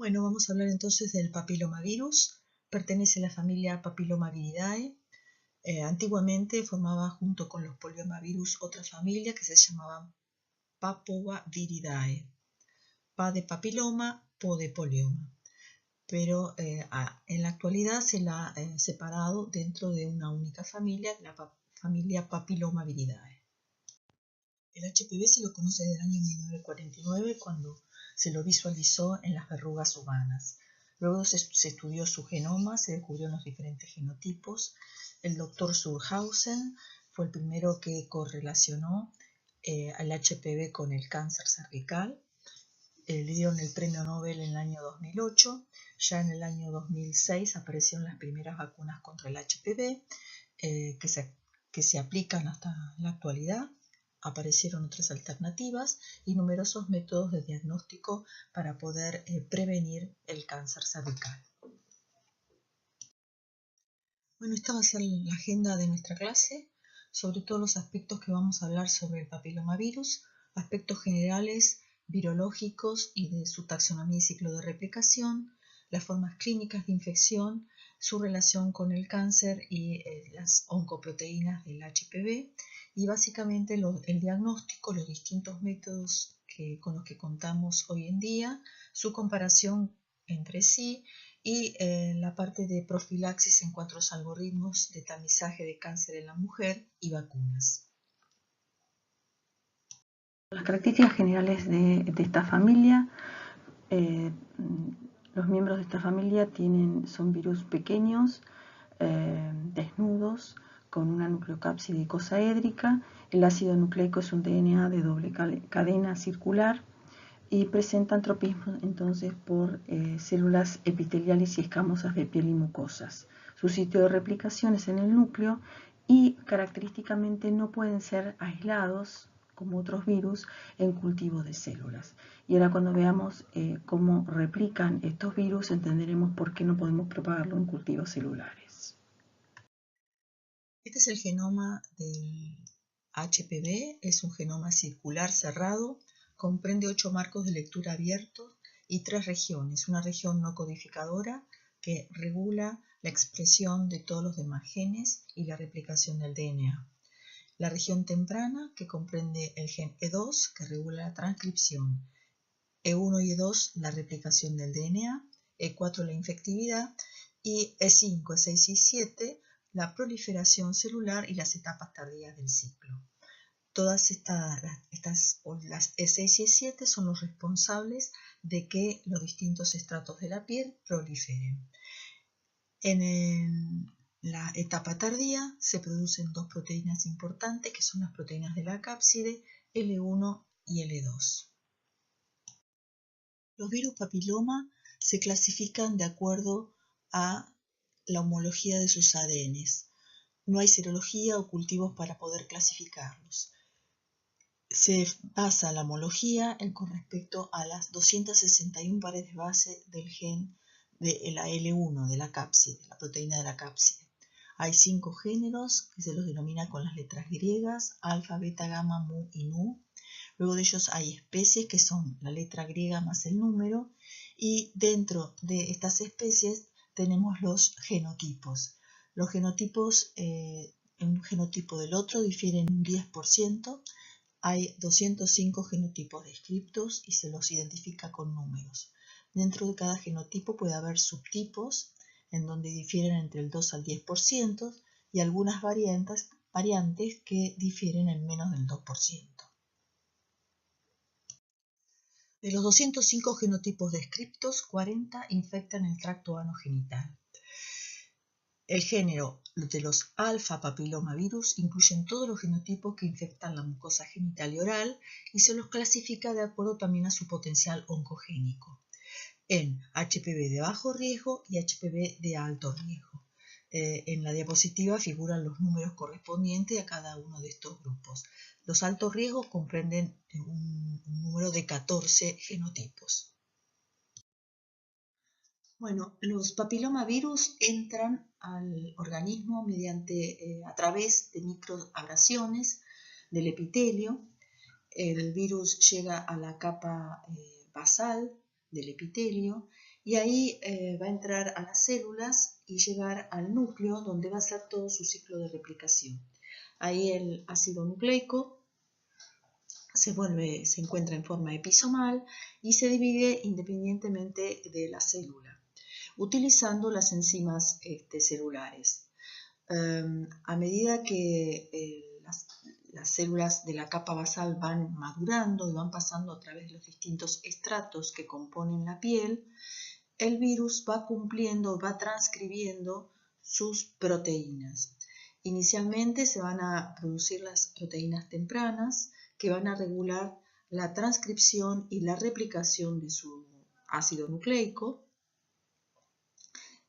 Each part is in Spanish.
Bueno, vamos a hablar entonces del papilomavirus. Pertenece a la familia Papillomaviridae. Antiguamente formaba junto con los poliomavirus otra familia que se llamaba Papovaviridae. Pa de papiloma, po de polioma. Pero en la actualidad se la ha separado dentro de una única familia, la familia Papillomaviridae. El HPV se lo conoce desde el año 1949 cuando se lo visualizó en las verrugas humanas. Luego se estudió su genoma, se descubrieron los diferentes genotipos. El doctor Surhausen fue el primero que correlacionó al HPV con el cáncer cervical. Le dieron el premio Nobel en el año 2008. Ya en el año 2006 aparecieron las primeras vacunas contra el HPV que se aplican hasta la actualidad. Aparecieron otras alternativas y numerosos métodos de diagnóstico para poder prevenir el cáncer cervical. Bueno, esta va a ser la agenda de nuestra clase, sobre todos los aspectos que vamos a hablar sobre el papilomavirus, aspectos generales, virológicos y de su taxonomía y ciclo de replicación, las formas clínicas de infección, su relación con el cáncer y las oncoproteínas del HPV, y básicamente el diagnóstico, los distintos métodos con los que contamos hoy en día, su comparación entre sí y la parte de profilaxis en cuanto a los algoritmos de tamizaje de cáncer en la mujer y vacunas. Las características generales de esta familia, los miembros de esta familia son virus pequeños, desnudos, con una nucleocápside icosaédrica. El ácido nucleico es un DNA de doble cadena circular y presentan tropismo entonces por células epiteliales y escamosas de piel y mucosas. Su sitio de replicación es en el núcleo y característicamente no pueden ser aislados como otros virus en cultivos de células. Y ahora cuando veamos cómo replican estos virus entenderemos por qué no podemos propagarlo en cultivos celulares. Este es el genoma del HPV, es un genoma circular cerrado, comprende 8 marcos de lectura abiertos y 3 regiones. Una región no codificadora que regula la expresión de todos los demás genes y la replicación del DNA. La región temprana, que comprende el gen E2, que regula la transcripción, E1 y E2, la replicación del DNA, E4, la infectividad, y E5, E6 y E7, la proliferación celular y las etapas tardías del ciclo. Todas las E6 y E7 son los responsables de que los distintos estratos de la piel proliferen. En la etapa tardía se producen dos proteínas importantes que son las proteínas de la cápside, L1 y L2. Los virus papiloma se clasifican de acuerdo a la homología de sus ADNs. No hay serología o cultivos para poder clasificarlos. Se basa la homología con respecto a las 261 pares de base del gen de la L1 de la cápside, la proteína de la cápside. Hay 5 géneros que se los denomina con las letras griegas, alfa, beta, gamma, mu y nu. Luego de ellos hay especies que son la letra griega más el número, y dentro de estas especies tenemos los genotipos. Los genotipos, un genotipo del otro difieren un 10%. Hay 205 genotipos descriptos y se los identifica con números. Dentro de cada genotipo puede haber subtipos en donde difieren entre el 2 al 10% y algunas variantes que difieren en menos del 2%. De los 205 genotipos descriptos, 40 infectan el tracto anogenital. El género de los alfa papilomavirus incluyen todos los genotipos que infectan la mucosa genital y oral y se los clasifica de acuerdo también a su potencial oncogénico, en HPV de bajo riesgo y HPV de alto riesgo. En la diapositiva figuran los números correspondientes a cada uno de estos grupos. Los altos riesgos comprenden un número de 14 genotipos. Bueno, los papilomavirus entran al organismo a través de microabrasiones del epitelio. El virus llega a la capa basal del epitelio y ahí va a entrar a las células y llegar al núcleo, donde va a hacer todo su ciclo de replicación. Ahí el ácido nucleico se encuentra en forma episomal y se divide independientemente de la célula, utilizando las enzimas celulares. A medida que las células de la capa basal van madurando y van pasando a través de los distintos estratos que componen la piel, el virus va cumpliendo, va transcribiendo sus proteínas. Inicialmente se van a producir las proteínas tempranas que van a regular la transcripción y la replicación de su ácido nucleico,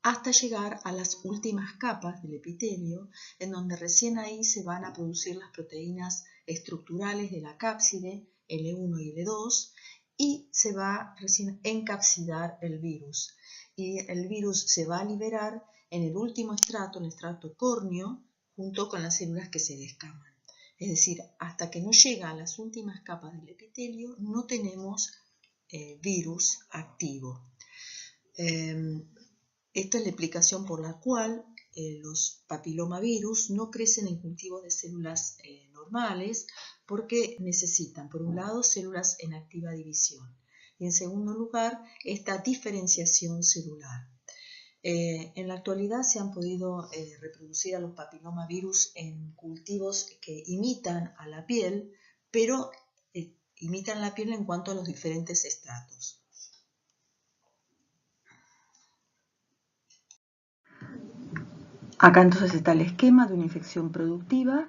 hasta llegar a las últimas capas del epitelio, en donde recién ahí se van a producir las proteínas estructurales de la cápside, L1 y L2, y se va recién a encapsidar el virus. Y el virus se va a liberar en el último estrato, el estrato córneo, junto con las células que se descaman. Es decir, hasta que no llega a las últimas capas del epitelio, no tenemos virus activo. Esta es la explicación por la cual los papilomavirus no crecen en cultivos de células normales, porque necesitan, por un lado, células en activa división y, en segundo lugar, esta diferenciación celular. En la actualidad se han podido reproducir a los papilomavirus en cultivos que imitan a la piel, pero imitan la piel en cuanto a los diferentes estratos. Acá entonces está el esquema de una infección productiva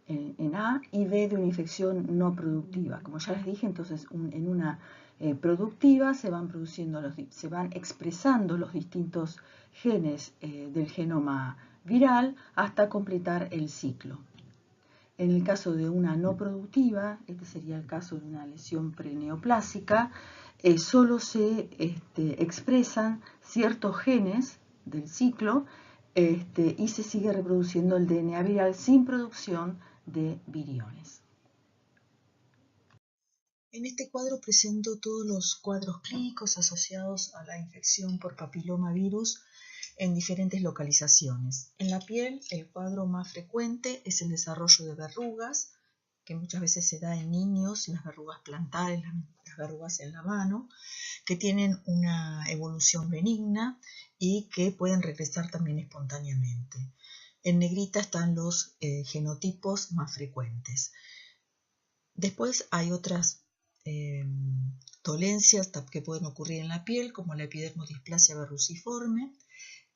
en A y B de una infección no productiva. Como ya les dije, entonces en una productiva se van expresando los distintos genes del genoma viral hasta completar el ciclo. En el caso de una no productiva, este sería el caso de una lesión preneoplásica, solo se expresan ciertos genes del ciclo y se sigue reproduciendo el DNA viral sin producción de viriones. En este cuadro presento todos los cuadros clínicos asociados a la infección por papilomavirus en diferentes localizaciones. En la piel, el cuadro más frecuente es el desarrollo de verrugas, que muchas veces se da en niños, las verrugas plantares, las verrugas en la mano, que tienen una evolución benigna y que pueden regresar también espontáneamente. En negrita están los genotipos más frecuentes. Después hay otras dolencias que pueden ocurrir en la piel, como la epidermodisplasia verruciforme,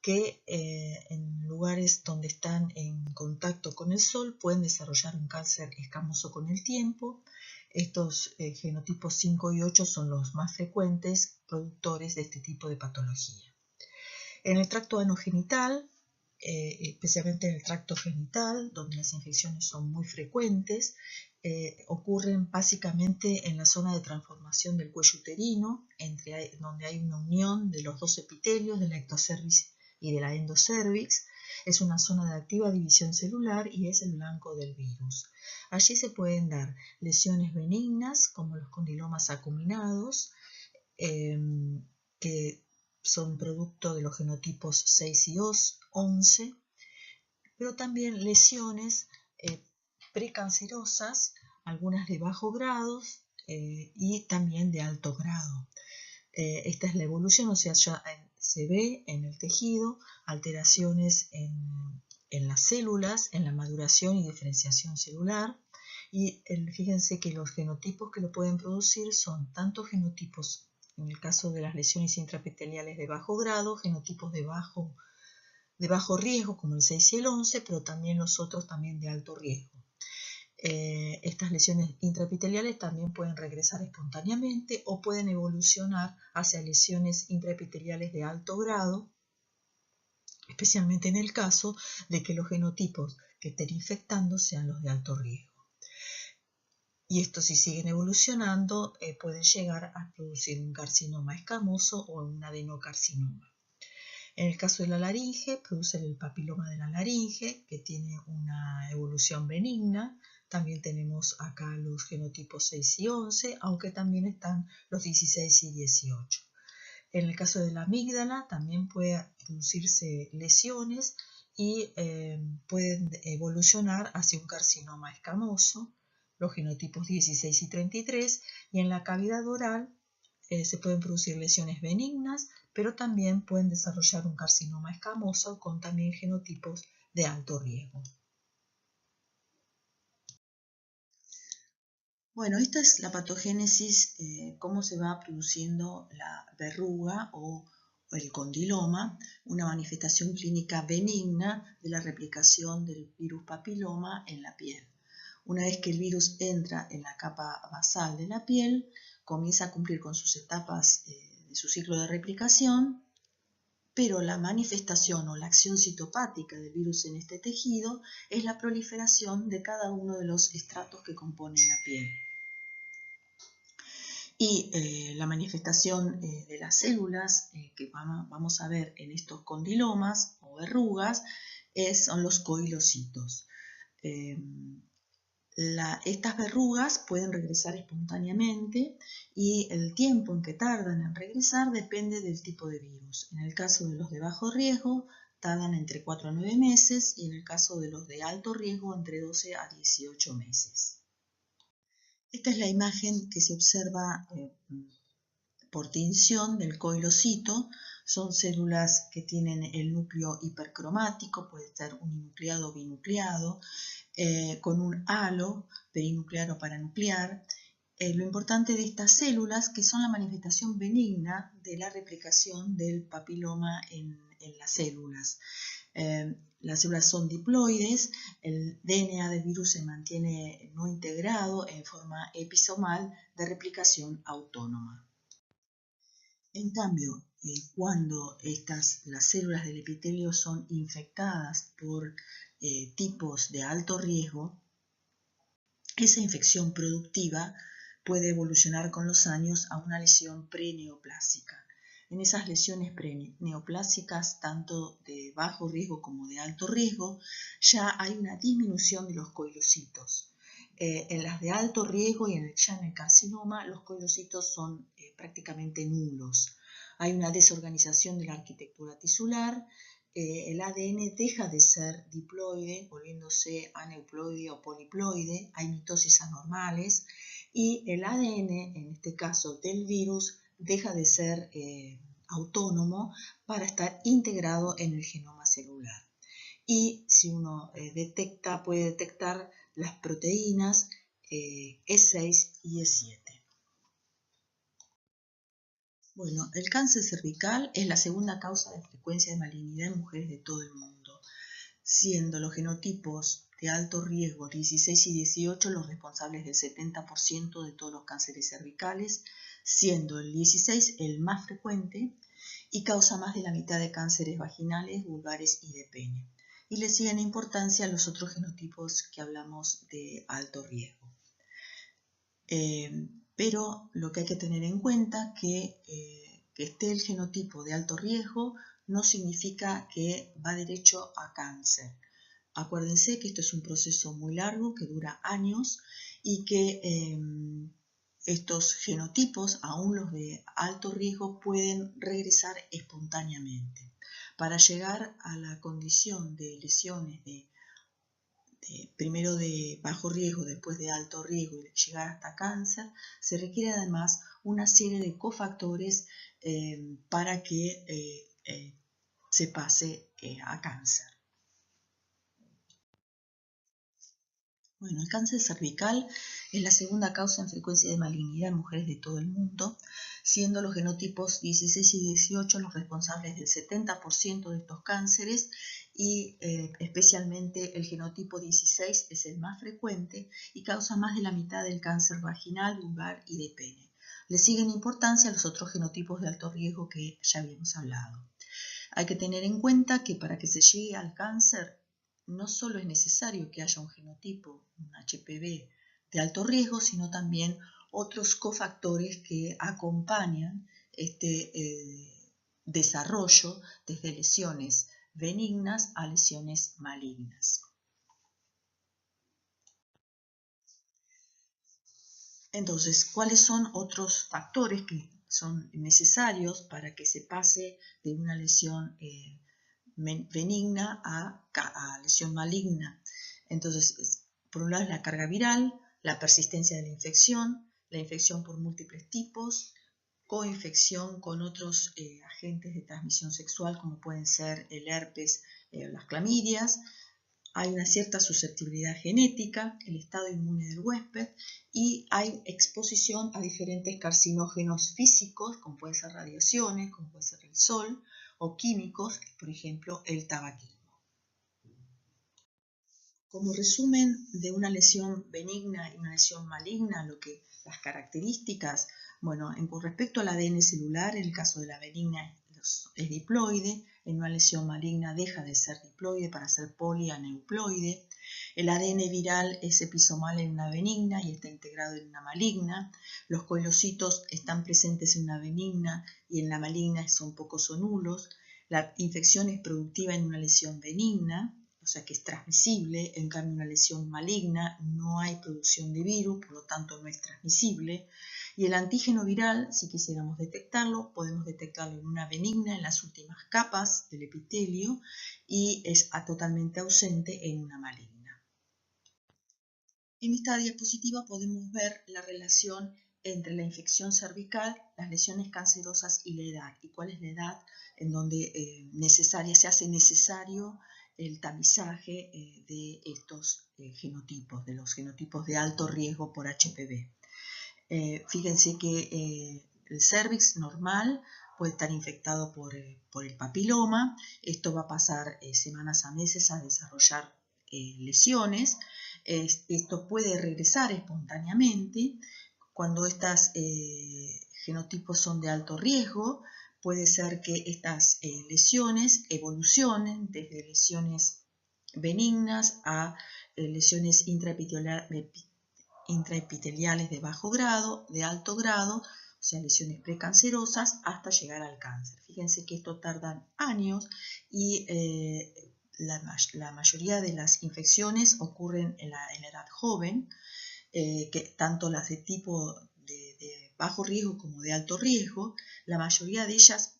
que en lugares donde están en contacto con el sol pueden desarrollar un cáncer escamoso con el tiempo. Estos genotipos 5 y 8 son los más frecuentes productores de este tipo de patología. En el tracto anogenital, especialmente en el tracto genital, donde las infecciones son muy frecuentes, ocurren básicamente en la zona de transformación del cuello uterino, donde hay una unión de los dos epitelios, del ectocervix y de la endocervix. Es una zona de activa división celular y es el blanco del virus. Allí se pueden dar lesiones benignas, como los condilomas acuminados, que son producto de los genotipos 6 y 11, pero también lesiones precancerosas, algunas de bajo grado y también de alto grado. Esta es la evolución, o sea, ya se ve en el tejido alteraciones en las células, en la maduración y diferenciación celular. Y fíjense que los genotipos que lo pueden producir son tanto genotipos, en el caso de las lesiones intraepiteliales de bajo grado, genotipos de bajo riesgo como el 6 y el 11, pero también los otros también de alto riesgo. Estas lesiones intraepiteliales también pueden regresar espontáneamente o pueden evolucionar hacia lesiones intraepiteliales de alto grado, especialmente en el caso de que los genotipos que estén infectando sean los de alto riesgo. Y estos, si siguen evolucionando, pueden llegar a producir un carcinoma escamoso o un adenocarcinoma. En el caso de la laringe, producen el papiloma de la laringe, que tiene una evolución benigna. También tenemos acá los genotipos 6 y 11, aunque también están los 16 y 18. En el caso de la amígdala también puede producirse lesiones y pueden evolucionar hacia un carcinoma escamoso, los genotipos 16 y 33, y en la cavidad oral se pueden producir lesiones benignas, pero también pueden desarrollar un carcinoma escamoso con también genotipos de alto riesgo. Bueno, esta es la patogénesis, cómo se va produciendo la verruga o el condiloma, una manifestación clínica benigna de la replicación del virus papiloma en la piel. Una vez que el virus entra en la capa basal de la piel, comienza a cumplir con sus etapas de su ciclo de replicación, pero la manifestación o la acción citopática del virus en este tejido es la proliferación de cada uno de los estratos que componen la piel. Y la manifestación de las células que vamos a ver en estos condilomas o verrugas son los coilocitos. Estas verrugas pueden regresar espontáneamente y el tiempo en que tardan en regresar depende del tipo de virus. En el caso de los de bajo riesgo tardan entre 4 a 9 meses y en el caso de los de alto riesgo entre 12 a 18 meses. Esta es la imagen que se observa por tinción del coilocito. Son células que tienen el núcleo hipercromático, puede ser uninucleado o binucleado, con un halo perinuclear o paranuclear. Lo importante de estas células que son la manifestación benigna de la replicación del papiloma en las células. Las células son diploides, el DNA del virus se mantiene no integrado en forma episomal de replicación autónoma. En cambio, cuando las células del epitelio son infectadas por tipos de alto riesgo, esa infección productiva puede evolucionar con los años a una lesión preneoplásica. En esas lesiones preneoplásicas, tanto de bajo riesgo como de alto riesgo, ya hay una disminución de los coilocitos. En las de alto riesgo y ya en el carcinoma, los coilocitos son prácticamente nulos. Hay una desorganización de la arquitectura tisular, el ADN deja de ser diploide, volviéndose aneuploide o poliploide, hay mitosis anormales, y el ADN, en este caso del virus, deja de ser autónomo para estar integrado en el genoma celular. Y si uno puede detectar las proteínas E6 y E7. Bueno, el cáncer cervical es la segunda causa de frecuencia de malignidad en mujeres de todo el mundo, siendo los genotipos de alto riesgo 16 y 18 los responsables del 70% de todos los cánceres cervicales, siendo el 16 el más frecuente y causa más de la mitad de cánceres vaginales, vulvares y de pene. Y le siguen importancia los otros genotipos que hablamos de alto riesgo. Pero lo que hay que tener en cuenta que esté el genotipo de alto riesgo no significa que va derecho a cáncer. Acuérdense que esto es un proceso muy largo que dura años y que estos genotipos, aún los de alto riesgo, pueden regresar espontáneamente. Para llegar a la condición de lesiones primero de bajo riesgo, después de alto riesgo y llegar hasta cáncer, se requiere además una serie de cofactores para que se pase a cáncer. Bueno, el cáncer cervical es la segunda causa en frecuencia de malignidad en mujeres de todo el mundo, siendo los genotipos 16 y 18 los responsables del 70% de estos cánceres y especialmente el genotipo 16 es el más frecuente y causa más de la mitad del cáncer vaginal, vulvar y de pene. Le siguen importancia los otros genotipos de alto riesgo que ya habíamos hablado. Hay que tener en cuenta que para que se llegue al cáncer no solo es necesario que haya un genotipo, un HPV de alto riesgo, sino también otros cofactores que acompañan este desarrollo desde lesiones benignas a lesiones malignas. Entonces, ¿cuáles son otros factores que son necesarios para que se pase de una lesión benigna a lesión maligna. Entonces, por un lado es la carga viral, la persistencia de la infección por múltiples tipos, coinfección con otros agentes de transmisión sexual como pueden ser el herpes o las clamidias. Hay una cierta susceptibilidad genética, el estado inmune del huésped y hay exposición a diferentes carcinógenos físicos, como pueden ser radiaciones, como puede ser el sol, o químicos, por ejemplo, el tabaquismo. Como resumen de una lesión benigna y una lesión maligna, las características, bueno, con respecto al ADN celular, en el caso de la benigna es diploide, en una lesión maligna deja de ser diploide para ser polianeuploide. El ADN viral es episomal en una benigna y está integrado en una maligna. Los coilocitos están presentes en una benigna y en la maligna son pocos o nulos. La infección es productiva en una lesión benigna, o sea que es transmisible. En cambio, en una lesión maligna no hay producción de virus, por lo tanto no es transmisible. Y el antígeno viral, si quisiéramos detectarlo, podemos detectarlo en una benigna, en las últimas capas del epitelio, y es totalmente ausente en una maligna. En esta diapositiva podemos ver la relación entre la infección cervical, las lesiones cancerosas y la edad. ¿Y cuál es la edad en donde se hace necesario el tamizaje de estos genotipos, de los genotipos de alto riesgo por HPV? Fíjense que el cervix normal puede estar infectado por el papiloma. Esto va a pasar semanas a meses a desarrollar lesiones. Esto puede regresar espontáneamente. Cuando estos genotipos son de alto riesgo, puede ser que estas lesiones evolucionen desde lesiones benignas a lesiones intraepiteliales de bajo grado, de alto grado, o sea, lesiones precancerosas, hasta llegar al cáncer. Fíjense que esto tarda años y la mayoría de las infecciones ocurren en la edad joven, que tanto las de tipo de bajo riesgo como de alto riesgo, la mayoría de ellas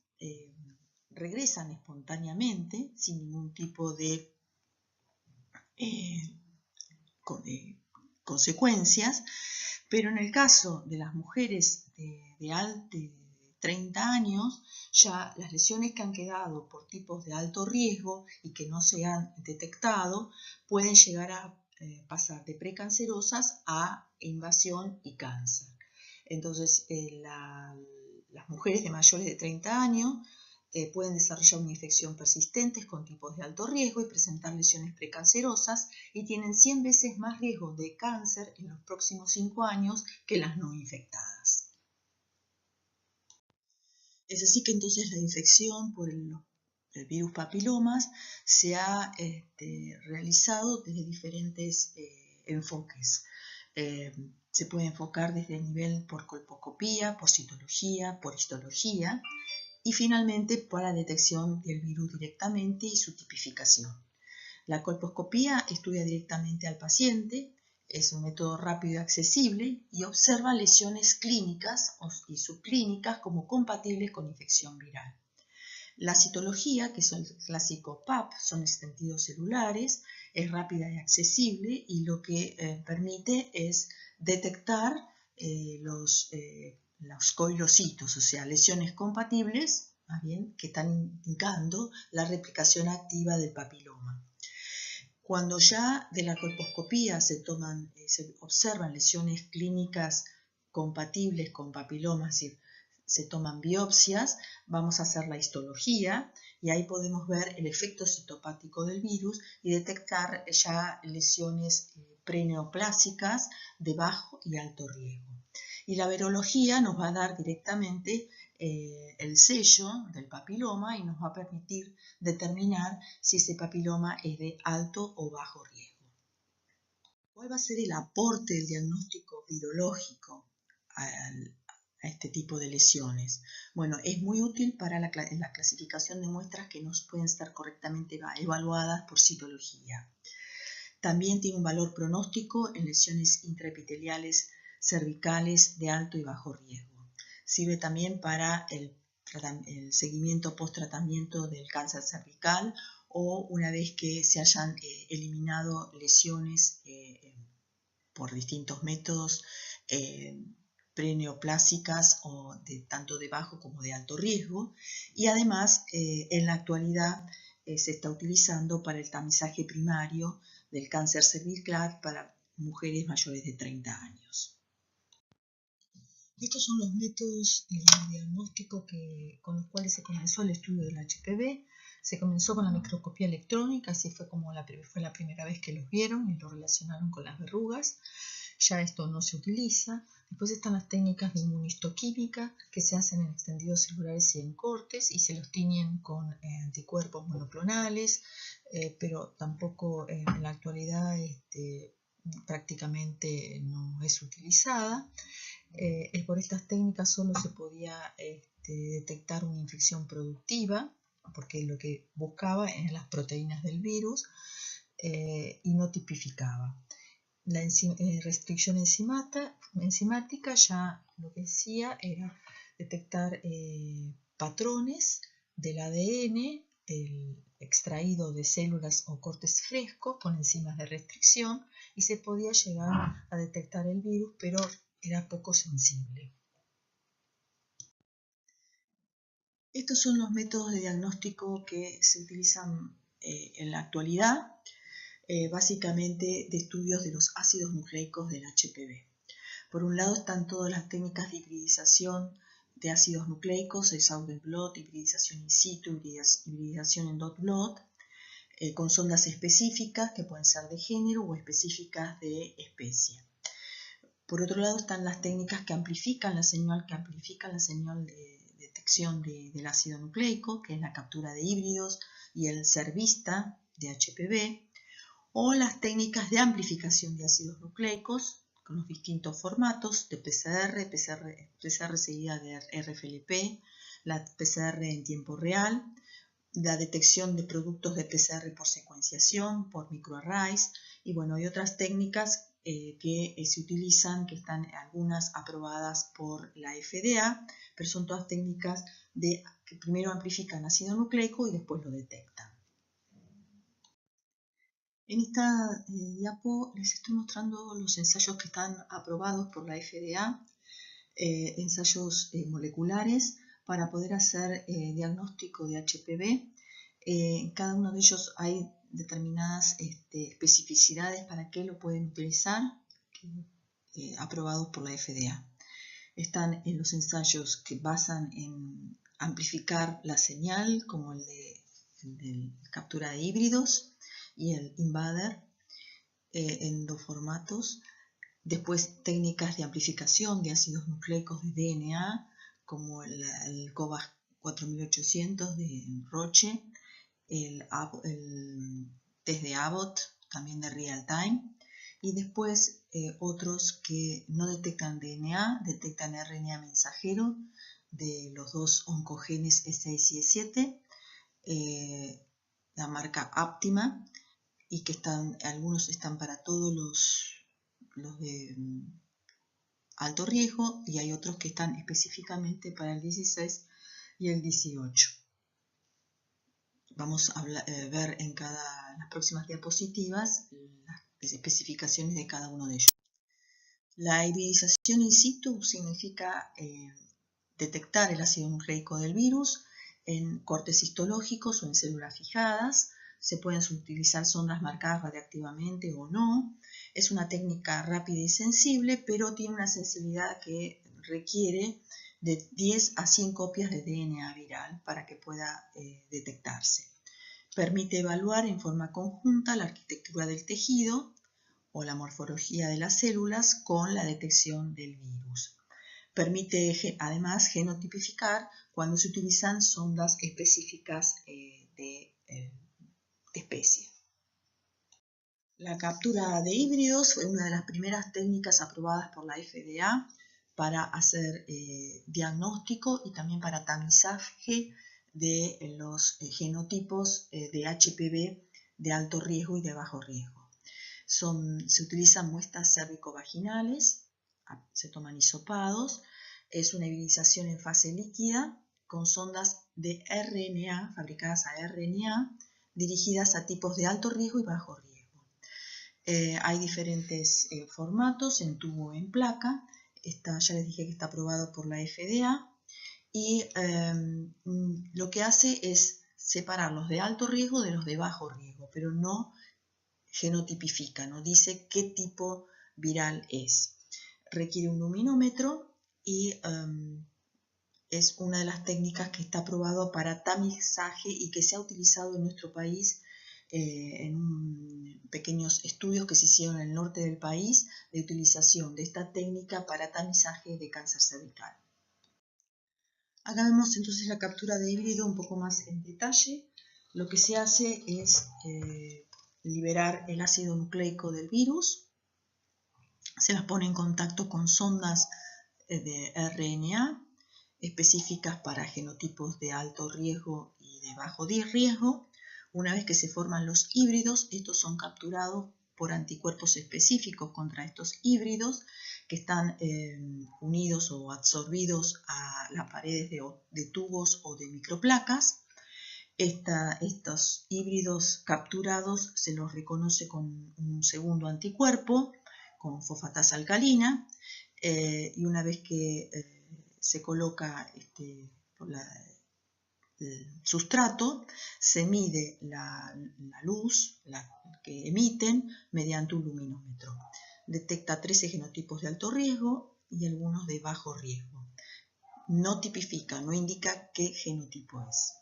regresan espontáneamente sin ningún tipo de consecuencias, pero en el caso de las mujeres de 30 años, ya las lesiones que han quedado por tipos de alto riesgo y que no se han detectado pueden llegar a pasar de precancerosas a invasión y cáncer. Entonces, las mujeres de mayores de 30 años pueden desarrollar una infección persistente con tipos de alto riesgo y presentar lesiones precancerosas y tienen 100 veces más riesgo de cáncer en los próximos 5 años que las no infectadas. Es así que entonces la infección por el virus papilomas se ha realizado desde diferentes enfoques. Se puede enfocar desde el nivel por colposcopía, por citología, por histología, y finalmente para detección del virus directamente y su tipificación. La colposcopía estudia directamente al paciente, es un método rápido y accesible y observa lesiones clínicas y subclínicas como compatibles con infección viral. La citología, que es el clásico PAP, son extendidos celulares, es rápida y accesible y lo que permite es detectar los coilocitos, o sea, lesiones compatibles, más bien, que están indicando la replicación activa del papiloma. Cuando ya de la colposcopía se observan lesiones clínicas compatibles con papilomas, es decir, se toman biopsias, vamos a hacer la histología y ahí podemos ver el efecto citopático del virus y detectar ya lesiones preneoplásicas de bajo y alto riesgo. Y la virología nos va a dar directamente el sello del papiloma y nos va a permitir determinar si ese papiloma es de alto o bajo riesgo. ¿Cuál va a ser el aporte del diagnóstico virológico a este tipo de lesiones? Bueno, es muy útil para la clasificación de muestras que no pueden estar correctamente evaluadas por citología. También tiene un valor pronóstico en lesiones intraepiteliales cervicales de alto y bajo riesgo. Sirve también para el seguimiento post-tratamiento del cáncer cervical o una vez que se hayan eliminado lesiones por distintos métodos preneoplásicas o tanto de bajo como de alto riesgo. Y además, en la actualidad se está utilizando para el tamizaje primario del cáncer cervical para mujeres mayores de 30 años. Estos son los métodos de diagnóstico con los cuales se comenzó el estudio del HPV. Se comenzó con la microscopía electrónica, así fue como fue la primera vez que los vieron y lo relacionaron con las verrugas. Ya esto no se utiliza. Después están las técnicas de inmunistoquímica que se hacen en extendidos celulares y en cortes y se los tiñen con anticuerpos monoclonales, pero tampoco en la actualidad prácticamente no es utilizada. Por estas técnicas solo se podía detectar una infección productiva, porque lo que buscaba eran las proteínas del virus y no tipificaba. La restricción enzimática ya lo que hacía era detectar patrones del ADN extraído de células o cortes frescos con enzimas de restricción y se podía llegar a detectar el virus, pero era poco sensible. Estos son los métodos de diagnóstico que se utilizan en la actualidad. Básicamente de estudios de los ácidos nucleicos del HPV. Por un lado están todas las técnicas de hibridización de ácidos nucleicos, el Southern blot, hibridización in situ, hibridización en dot blot, con sondas específicas que pueden ser de género o específicas de especie. Por otro lado están las técnicas que amplifican la señal, de detección del ácido nucleico, que es la captura de híbridos y el CERVISTA de HPV, o las técnicas de amplificación de ácidos nucleicos con los distintos formatos de PCR seguida de RFLP, la PCR en tiempo real, la detección de productos de PCR por secuenciación, por microarrays, y bueno, hay otras técnicas que se utilizan, que están algunas aprobadas por la FDA, pero son todas técnicas que primero amplifican ácido nucleico y después lo detectan. En esta diapo les estoy mostrando los ensayos que están aprobados por la FDA, ensayos moleculares para poder hacer diagnóstico de HPV. En cada uno de ellos hay determinadas especificidades para qué lo pueden utilizar, aprobados por la FDA. Están en los ensayos que basan en amplificar la señal, como el de captura de híbridos, y el Invader en dos formatos. Después técnicas de amplificación de ácidos nucleicos de DNA, como el COVAS 4800 de Roche, el test de Abbott, también de Real Time, y después otros que no detectan DNA, detectan RNA mensajero de los dos oncogenes E6 y E7, la marca Aptima, y que algunos están para todos los de alto riesgo y hay otros que están específicamente para el 16 y el 18. Vamos a ver en las próximas diapositivas las especificaciones de cada uno de ellos. La hibridización in situ significa detectar el ácido nucleico del virus en cortes histológicos o en células fijadas. Se pueden utilizar sondas marcadas radiactivamente o no. Es una técnica rápida y sensible, pero tiene una sensibilidad que requiere de 10 a 100 copias de DNA viral para que pueda detectarse. Permite evaluar en forma conjunta la arquitectura del tejido o la morfología de las células con la detección del virus. Permite además genotipificar cuando se utilizan sondas específicas de especie. La captura de híbridos fue una de las primeras técnicas aprobadas por la FDA para hacer diagnóstico y también para tamizaje de los genotipos de HPV de alto riesgo y de bajo riesgo. Se utilizan muestras cérvico-vaginales, se toman hisopados, es una hibridización en fase líquida con sondas de RNA, fabricadas a RNA, dirigidas a tipos de alto riesgo y bajo riesgo. Hay diferentes formatos, en tubo o en placa. Ya les dije que está aprobado por la FDA y lo que hace es separar los de alto riesgo de los de bajo riesgo, pero no genotipifica, no dice qué tipo viral es. Requiere un luminómetro y es una de las técnicas que está aprobado para tamizaje y que se ha utilizado en nuestro país en pequeños estudios que se hicieron en el norte del país de utilización de esta técnica para tamizaje de cáncer cervical. Acá vemos entonces la captura de híbrido un poco más en detalle. Lo que se hace es liberar el ácido nucleico del virus, se las pone en contacto con sondas de RNA específicas para genotipos de alto riesgo y de bajo riesgo. Una vez que se forman los híbridos, estos son capturados por anticuerpos específicos contra estos híbridos que están unidos o absorbidos a las paredes de tubos o de microplacas. Estos híbridos capturados se los reconoce con un segundo anticuerpo, con fosfatasa alcalina, y una vez que se coloca el sustrato, se mide la luz que emiten mediante un luminómetro. Detecta 13 genotipos de alto riesgo y algunos de bajo riesgo. No tipifica, no indica qué genotipo es.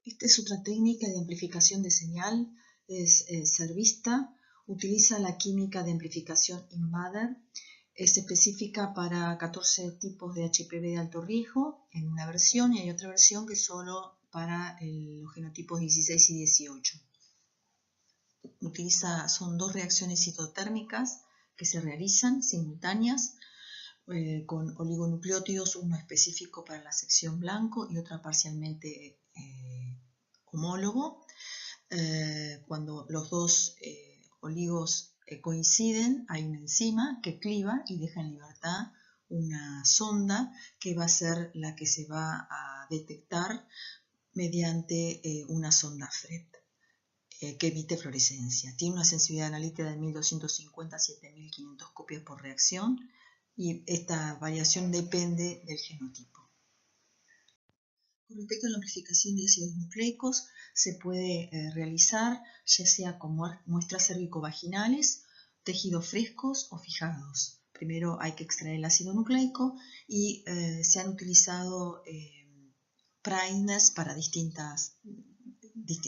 Esta es otra técnica de amplificación de señal, es Servista, utiliza la química de amplificación Invader, es específica para 14 tipos de HPV de alto riesgo en una versión y hay otra versión que es solo para los genotipos 16 y 18. Son dos reacciones citotérmicas que se realizan simultáneas con oligonucleótidos, uno específico para la sección blanco y otra parcialmente homólogo. Cuando los dos oligos coinciden, hay una enzima que cliva y deja en libertad una sonda que va a ser la que se va a detectar mediante una sonda FRET que emite fluorescencia. Tiene una sensibilidad analítica de 1250 a 7500 copias por reacción y esta variación depende del genotipo. Con respecto a la amplificación de ácidos nucleicos, se puede realizar ya sea con muestras cervicovaginales, tejidos frescos o fijados. Primero hay que extraer el ácido nucleico y se han utilizado primers para de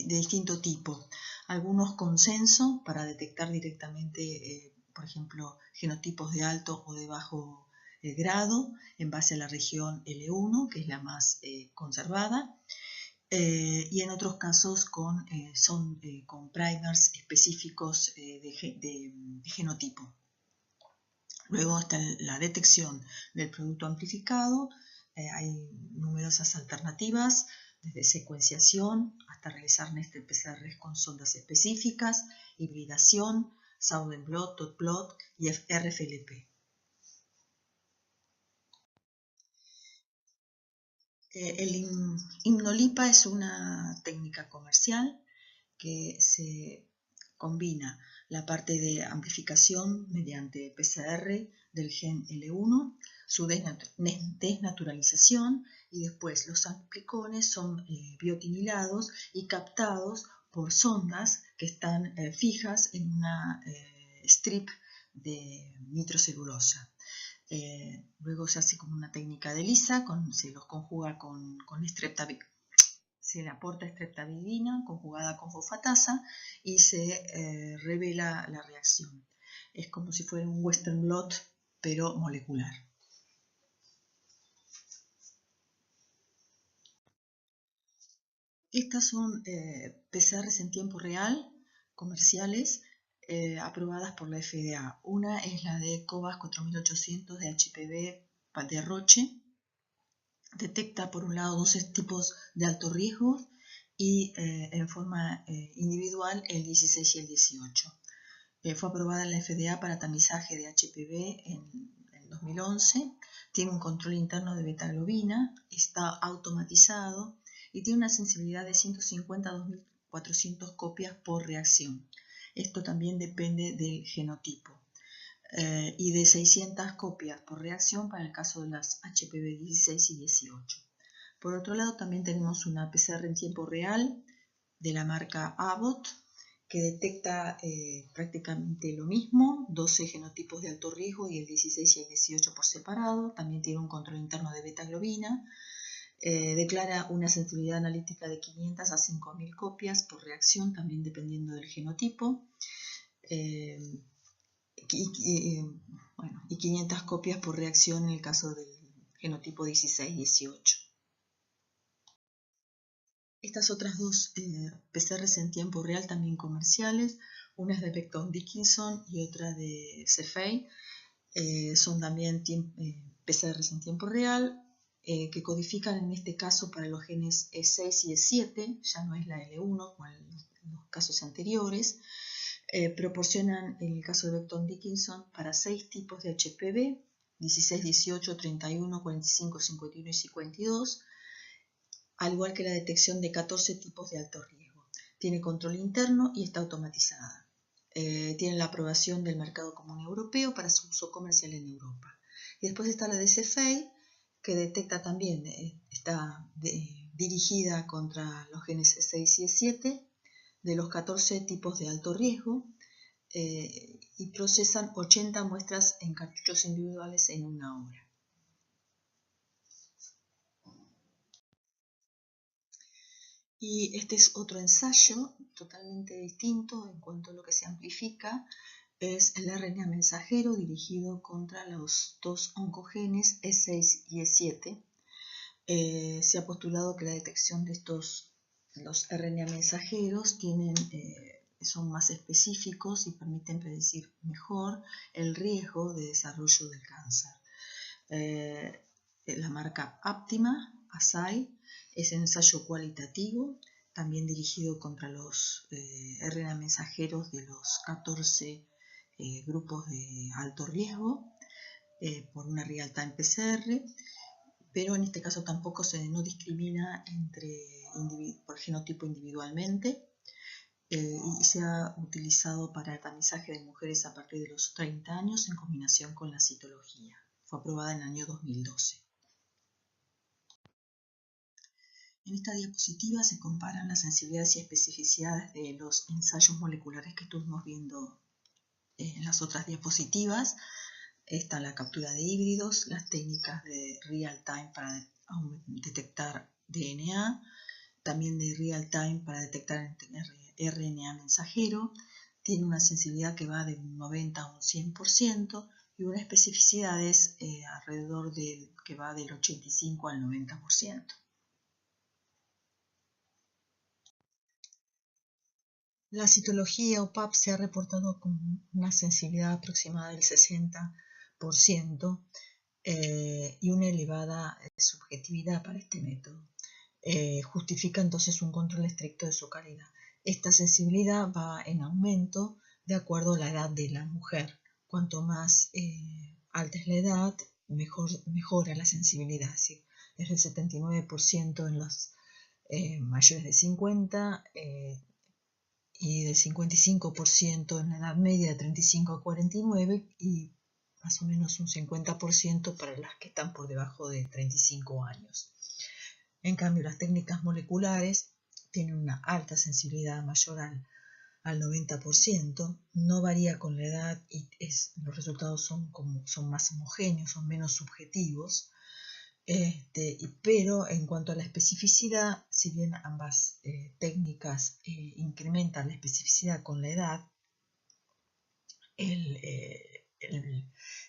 distinto tipo. Algunos con censo para detectar directamente, por ejemplo, genotipos de alto o de bajo grado en base a la región L1, que es la más conservada, y en otros casos con primers específicos de genotipo. Luego está la detección del producto amplificado. Hay numerosas alternativas, desde secuenciación hasta realizar nested PCR con sondas específicas, hibridación, Southern blot, dot plot y RFLP. El Imnolipa es una técnica comercial que se combina la parte de amplificación mediante PCR del gen L1, su desnaturalización y después los amplicones son biotinilados y captados por sondas que están fijas en una strip de nitrocelulosa. Luego se hace como una técnica de ELISA, se los conjuga con se le aporta streptavidina conjugada con fosfatasa y se revela la reacción. Es como si fuera un western blot, pero molecular. Estas son PCRs en tiempo real, comerciales, aprobadas por la FDA. Una es la de COVAS 4800 de HPV de Roche. Detecta por un lado 12 tipos de alto riesgo y en forma individual el 16 y el 18. Fue aprobada en la FDA para tamizaje de HPV en 2011. Tiene un control interno de beta-globina, está automatizado y tiene una sensibilidad de 150 a 2400 copias por reacción. Esto también depende del genotipo. Y de 600 copias por reacción para el caso de las HPV 16 y 18. Por otro lado, también tenemos una PCR en tiempo real de la marca Abbott, que detecta prácticamente lo mismo, 12 genotipos de alto riesgo y el 16 y el 18 por separado. También tiene un control interno de beta-globina. Declara una sensibilidad analítica de 500 a 5000 copias por reacción, también dependiendo del genotipo. Y 500 copias por reacción en el caso del genotipo 16-18. Estas otras dos PCRs en tiempo real también comerciales, una es de Becton Dickinson y otra de Cepheid, son también PCRs en tiempo real, que codifican en este caso para los genes E6 y E7, ya no es la L1 como en los casos anteriores. Proporcionan, en el caso de Becton Dickinson, para 6 tipos de HPV, 16, 18, 31, 45, 51 y 52, al igual que la detección de 14 tipos de alto riesgo. Tiene control interno y está automatizada. Tiene la aprobación del mercado común europeo para su uso comercial en Europa. Y después está la de Cepheid, que detecta también, está dirigida contra los genes E6 y E7, de los 14 tipos de alto riesgo, y procesan 80 muestras en cartuchos individuales en una hora. Y este es otro ensayo totalmente distinto en cuanto a lo que se amplifica. Es el RNA mensajero dirigido contra los dos oncogenes E6 y E7. Se ha postulado que la detección de los RNA mensajeros son más específicos y permiten predecir mejor el riesgo de desarrollo del cáncer. La marca Aptima, ASAI, es un ensayo cualitativo, también dirigido contra los RNA mensajeros de los 14 grupos de alto riesgo por una real-time PCR, pero en este caso tampoco no discrimina por genotipo individualmente, y se ha utilizado para el tamizaje de mujeres a partir de los 30 años en combinación con la citología. Fue aprobada en el año 2012. En esta diapositiva se comparan las sensibilidades y especificidades de los ensayos moleculares que estuvimos viendo en las otras diapositivas. Está la captura de híbridos, las técnicas de real-time para detectar DNA, también de real-time para detectar RNA mensajero. Tiene una sensibilidad que va de un 90 a un 100% y una especificidad alrededor que va del 85 al 90%. La citología o PAP se ha reportado con una sensibilidad aproximada del 60% y una elevada subjetividad para este método. Justifica entonces un control estricto de su calidad. Esta sensibilidad va en aumento de acuerdo a la edad de la mujer. Cuanto más alta es la edad, mejora la sensibilidad. ¿Sí? Es del 79% en los mayores de 50 y del 55% en la edad media de 35 a 49 y más o menos un 50% para las que están por debajo de 35 años. En cambio, las técnicas moleculares tienen una alta sensibilidad mayor al 90%, no varía con la edad y los resultados son más homogéneos, son menos subjetivos. Pero en cuanto a la especificidad, si bien ambas técnicas incrementan la especificidad con la edad,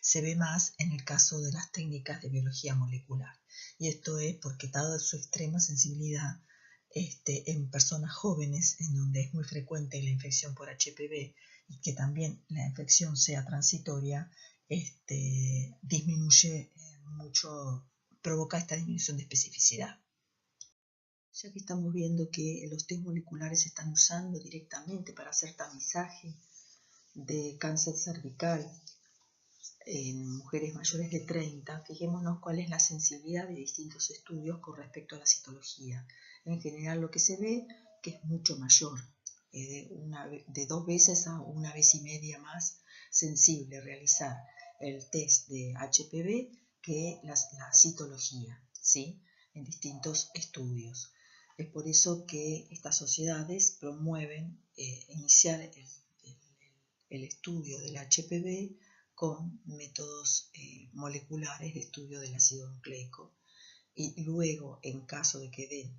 se ve más en el caso de las técnicas de biología molecular. Y esto es porque dada su extrema sensibilidad en personas jóvenes, en donde es muy frecuente la infección por HPV y que también la infección sea transitoria, disminuye mucho, provoca esta disminución de especificidad. Ya que estamos viendo que los test moleculares se están usando directamente para hacer tamizaje de cáncer cervical en mujeres mayores de 30, fijémonos cuál es la sensibilidad de distintos estudios con respecto a la citología. En general lo que se ve que es mucho mayor, de 2 veces a 1,5 veces más sensible realizar el test de HPV que la citología, ¿sí? En distintos estudios. Es por eso que estas sociedades promueven iniciar el estudio del HPV con métodos moleculares de estudio del ácido nucleico, y luego, en caso de que den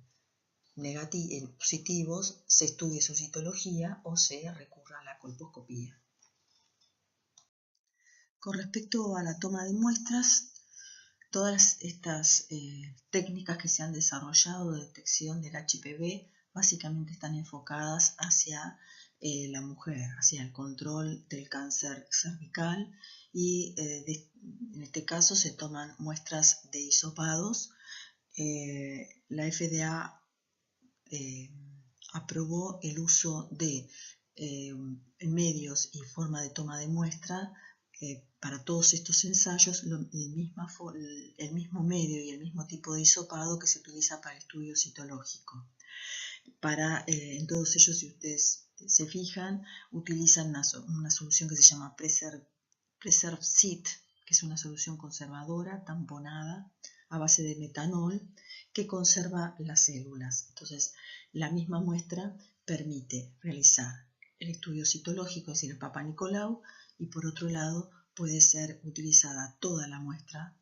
positivos, se estudie su citología o se recurra a la colposcopía. Con respecto a la toma de muestras, todas estas técnicas que se han desarrollado de detección del HPV básicamente están enfocadas hacia la mujer, hacia el control del cáncer cervical, y en este caso se toman muestras de hisopados. La FDA aprobó el uso de medios y forma de toma de muestra para todos estos ensayos, el mismo medio y el mismo tipo de hisopado que se utiliza para el estudio citológico. En todos ellos, si ustedes se fijan, utilizan una solución que se llama PreserveSit, que es una solución conservadora, tamponada, a base de metanol, que conserva las células. Entonces, la misma muestra permite realizar el estudio citológico, es decir, el Papa Nicolau, y por otro lado puede ser utilizada toda la muestra,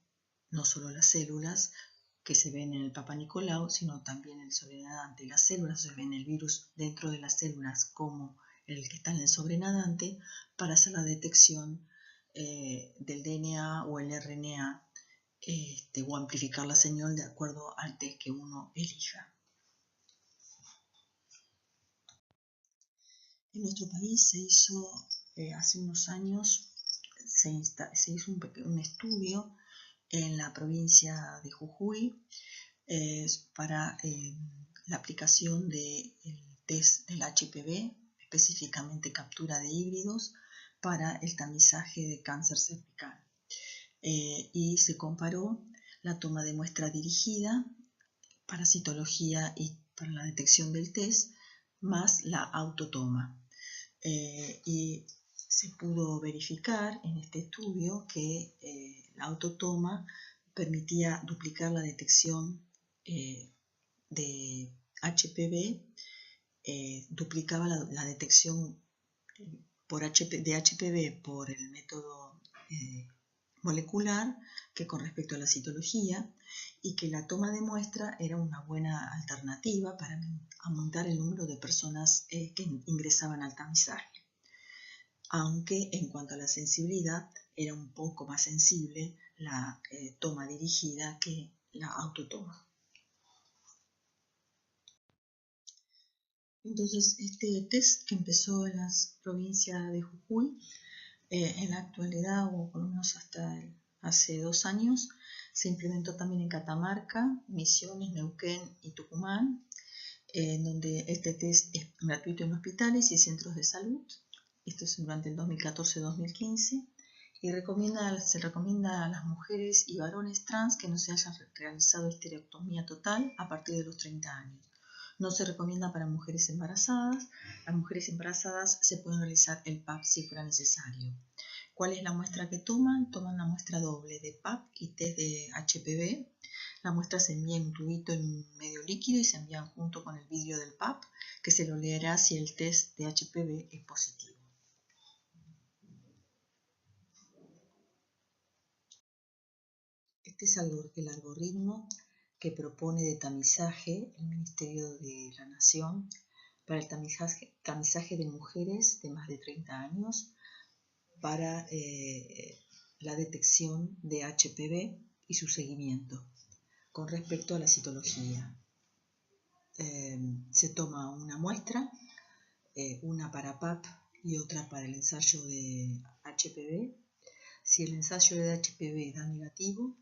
no solo las células que se ven en el Papa Nicolau, sino también el sobrenadante. Las células, se ven el virus dentro de las células como el que está en el sobrenadante, para hacer la detección del DNA o el RNA, o amplificar la señal de acuerdo al test que uno elija. En nuestro país se hizo hace unos años, se hizo un estudio en la provincia de Jujuy para la aplicación del test del HPV, específicamente captura de híbridos, para el tamizaje de cáncer cervical. Y se comparó la toma de muestra dirigida para citología y para la detección del test, más la autotoma. Y se pudo verificar en este estudio que la autotoma permitía duplicar la detección de HPV, duplicaba la detección de HPV por el método molecular que con respecto a la citología, y que la toma de muestra era una buena alternativa para aumentar el número de personas que ingresaban al tamizaje, aunque en cuanto a la sensibilidad era un poco más sensible la toma dirigida que la autotoma. Entonces, este test, que empezó en las provincias de Jujuy, en la actualidad, o por lo menos hasta hace 2 años, se implementó también en Catamarca, Misiones, Neuquén y Tucumán, en donde este test es gratuito en hospitales y centros de salud. Esto es durante el 2014-2015, y se recomienda a las mujeres y varones trans que no se hayan realizado esterectomía total a partir de los 30 años. No se recomienda para mujeres embarazadas. Las mujeres embarazadas se pueden realizar el PAP si fuera necesario. ¿Cuál es la muestra que toman? Toman la muestra doble de PAP y test de HPV. La muestra se envía en un tubito en medio líquido y se envían junto con el vidrio del PAP, que se lo leerá si el test de HPV es positivo. Este es el algoritmo que propone de tamizaje el Ministerio de la Nación para el tamizaje de mujeres de más de 30 años para la detección de HPV y su seguimiento. Con respecto a la citología, se toma una muestra, una para PAP y otra para el ensayo de HPV. Si el ensayo de HPV da negativo,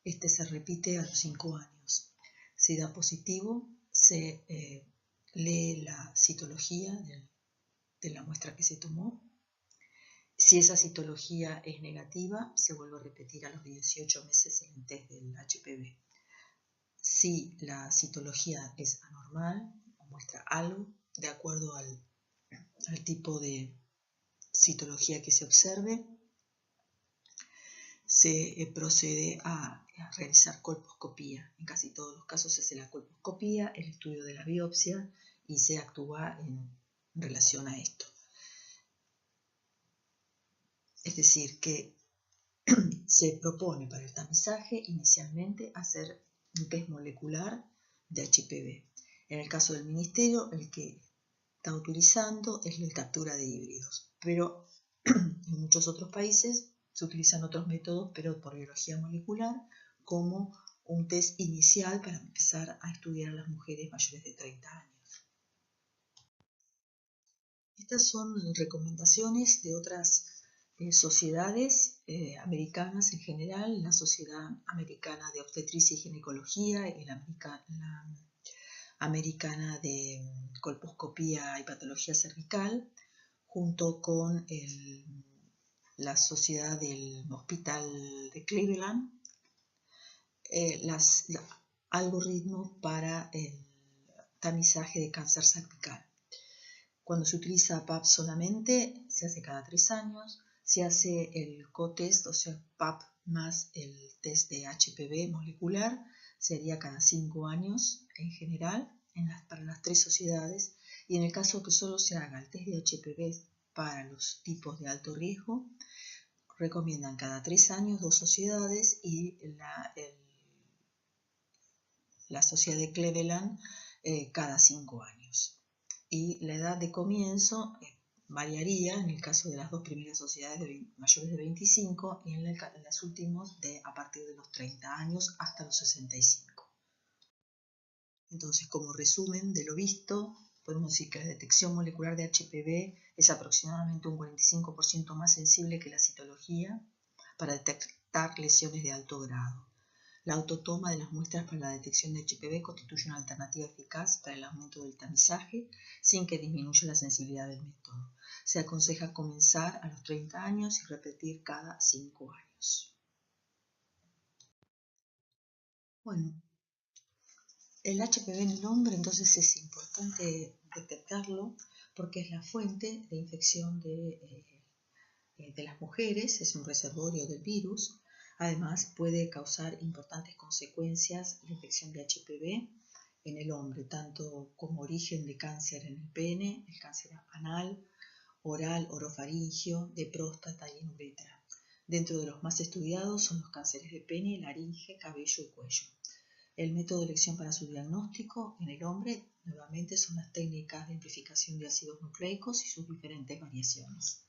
este se repite a los 5 años. Si da positivo, se lee la citología de la muestra que se tomó, Si esa citología es negativa, se vuelve a repetir a los 18 meses el test del HPV. Si la citología es anormal o muestra algo de acuerdo al tipo de citología que se observe, se procede a realizar colposcopía. En casi todos los casos se hace la colposcopía, el estudio de la biopsia y se actúa en relación a esto. Es decir, que se propone para el tamizaje inicialmente hacer un test molecular de HPV. En el caso del ministerio, el que está utilizando es la captura de híbridos, pero en muchos otros países se utilizan otros métodos, pero por biología molecular, como un test inicial para empezar a estudiar a las mujeres mayores de 30 años. Estas son recomendaciones de otras sociedades americanas en general, la Sociedad Americana de Obstetricia y Ginecología y la Americana de Colposcopía y Patología Cervical, junto con la Sociedad del Hospital de Cleveland, algoritmos para el tamizaje de cáncer cervical. Cuando se utiliza PAP solamente, se hace cada 3 años, se hace el co-test, o sea, PAP más el test de HPV molecular, se haría cada 5 años en general para las 3 sociedades, y en el caso que solo se haga el test de HPV para los tipos de alto riesgo, recomiendan cada 3 años 2 sociedades y la sociedad de Cleveland cada 5 años. Y la edad de comienzo variaría en el caso de las 2 primeras sociedades mayores de 25 y en las últimas a partir de los 30 años hasta los 65. Entonces, como resumen de lo visto, podemos decir que la detección molecular de HPV es aproximadamente un 45% más sensible que la citología para detectar lesiones de alto grado. La autotoma de las muestras para la detección de HPV constituye una alternativa eficaz para el aumento del tamizaje sin que disminuya la sensibilidad del método. Se aconseja comenzar a los 30 años y repetir cada 5 años. Bueno, el HPV en el hombre entonces es importante detectarlo porque es la fuente de infección de las mujeres, es un reservorio del virus. Además, puede causar importantes consecuencias la infección de HPV en el hombre, tanto como origen de cáncer en el pene, el cáncer anal, oral, orofaringio, de próstata y en uretra. Dentro de los más estudiados son los cánceres de pene, laringe, cabello y cuello. El método de elección para su diagnóstico en el hombre, nuevamente, son las técnicas de amplificación de ácidos nucleicos y sus diferentes variaciones.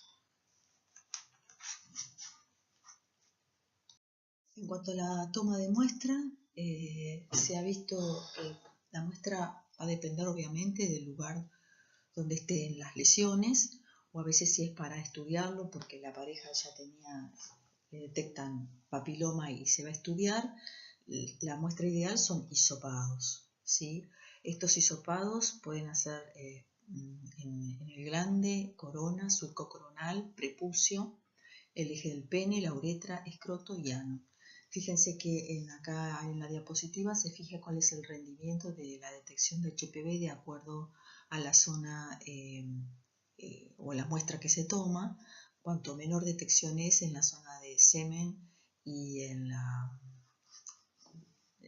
En cuanto a la toma de muestra, se ha visto que la muestra va a depender obviamente del lugar donde estén las lesiones, o a veces si es para estudiarlo porque la pareja ya le detectan papiloma y se va a estudiar, la muestra ideal son hisopados, ¿sí? Estos hisopados pueden hacer en el glande, corona, surco coronal, prepucio, el eje del pene, la uretra, escroto y ano. Fíjense que acá en la diapositiva se fija cuál es el rendimiento de la detección de HPV de acuerdo a la zona o la muestra que se toma. Cuanto menor detección es en la zona de semen y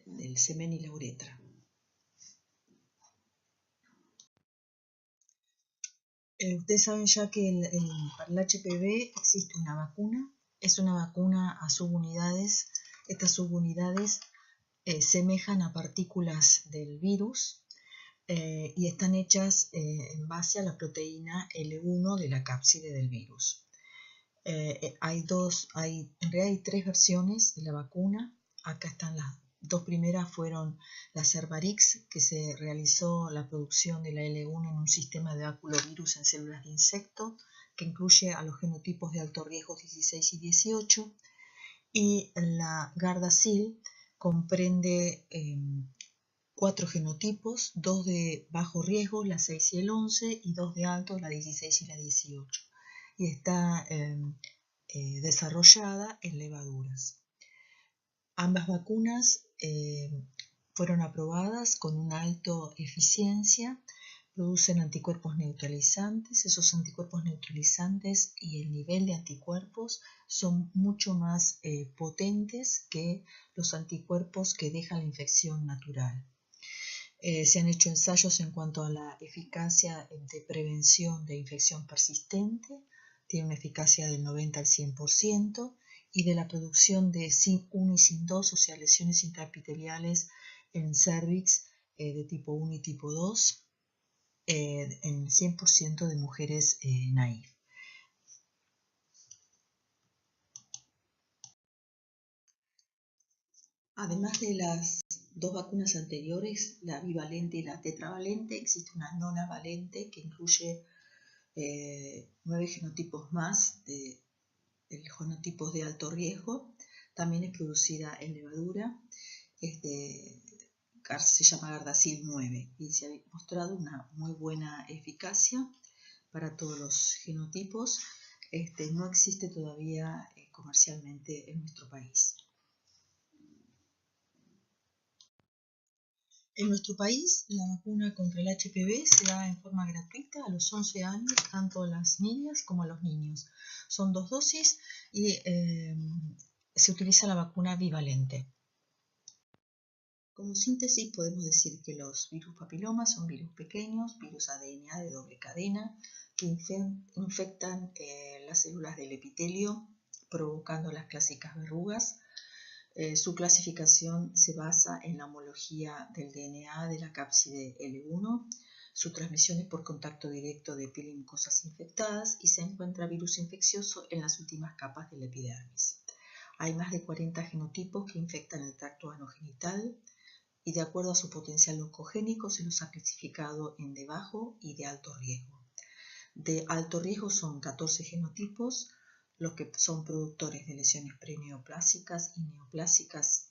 del semen y la uretra. Ustedes saben ya que para el HPV existe una vacuna. Es una vacuna a subunidades. Estas subunidades semejan a partículas del virus y están hechas en base a la proteína L1 de la cápside del virus. En realidad hay 3 versiones de la vacuna. Acá están las 2 primeras, fueron la Cervarix, que se realizó la producción de la L1 en un sistema de baculovirus en células de insecto, que incluye a los genotipos de alto riesgo 16 y 18, y la Gardasil comprende 4 genotipos, 2 de bajo riesgo, la 6 y el 11, y 2 de alto, la 16 y la 18. y está desarrollada en levaduras. Ambas vacunas fueron aprobadas con una alta eficiencia, producen anticuerpos neutralizantes. Esos anticuerpos neutralizantes y el nivel de anticuerpos son mucho más potentes que los anticuerpos que deja la infección natural. Se han hecho ensayos en cuanto a la eficacia de prevención de infección persistente, tiene una eficacia del 90 al 100%, y de la producción de SIN1 y SIN2, o sea, lesiones intraepiteliales en cervix de tipo 1 y tipo 2, en 100% de mujeres naïf. Además de las dos vacunas anteriores, la bivalente y la tetravalente, existe una nonavalente que incluye 9 genotipos más de genotipos de alto riesgo. También es producida en levadura, se llama Gardasil 9 y se ha mostrado una muy buena eficacia para todos los genotipos. No existe todavía comercialmente en nuestro país. En nuestro país, la vacuna contra el HPV se da en forma gratuita a los 11 años, tanto a las niñas como a los niños. Son 2 dosis y se utiliza la vacuna bivalente. Como síntesis, podemos decir que los virus papilomas son virus pequeños, virus ADN de doble cadena, que infectan las células del epitelio, provocando las clásicas verrugas. Su clasificación se basa en la homología del DNA de la cápside L1, su transmisión es por contacto directo de piel y mucosas infectadas y se encuentra virus infeccioso en las últimas capas de la epidermis. Hay más de 40 genotipos que infectan el tracto anogenital y de acuerdo a su potencial oncogénico se los ha clasificado en de bajo y de alto riesgo. De alto riesgo son 14 genotipos, los que son productores de lesiones preneoplásicas y neoplásicas,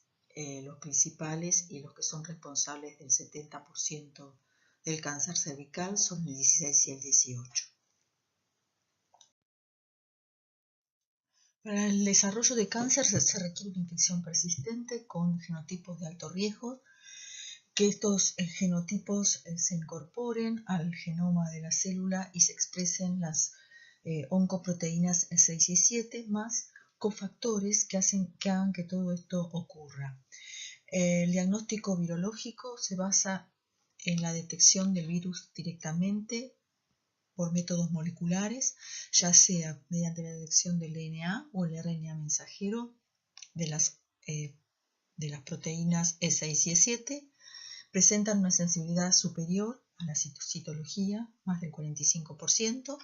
los principales, y los que son responsables del 70% del cáncer cervical son el 16 y el 18. Para el desarrollo de cáncer se requiere una infección persistente con genotipos de alto riesgo, que estos genotipos se incorporen al genoma de la célula y se expresen las oncoproteínas 6 y 7 más cofactores que hagan que todo esto ocurra. El diagnóstico virológico se basa en la detección del virus directamente por métodos moleculares, ya sea mediante la detección del DNA o el RNA mensajero de las proteínas E6 y E7. Presentan una sensibilidad superior a la citología, más del 45%,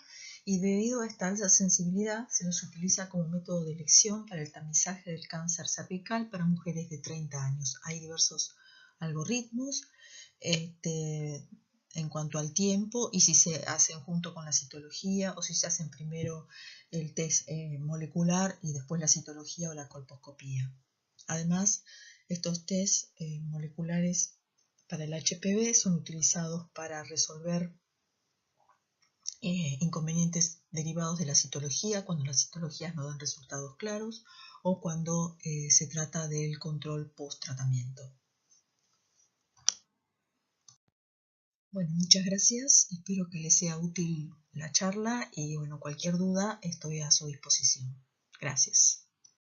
y debido a esta alta sensibilidad se los utiliza como método de elección para el tamizaje del cáncer cervical para mujeres de 30 años. Hay diversos algoritmos en cuanto al tiempo y si se hacen junto con la citología o si se hacen primero el test molecular y después la citología o la colposcopía. Además, estos test moleculares para el HPV son utilizados para resolver inconvenientes derivados de la citología, cuando las citologías no dan resultados claros o cuando se trata del control post-tratamiento. Bueno, muchas gracias, espero que les sea útil la charla y bueno, cualquier duda estoy a su disposición. Gracias.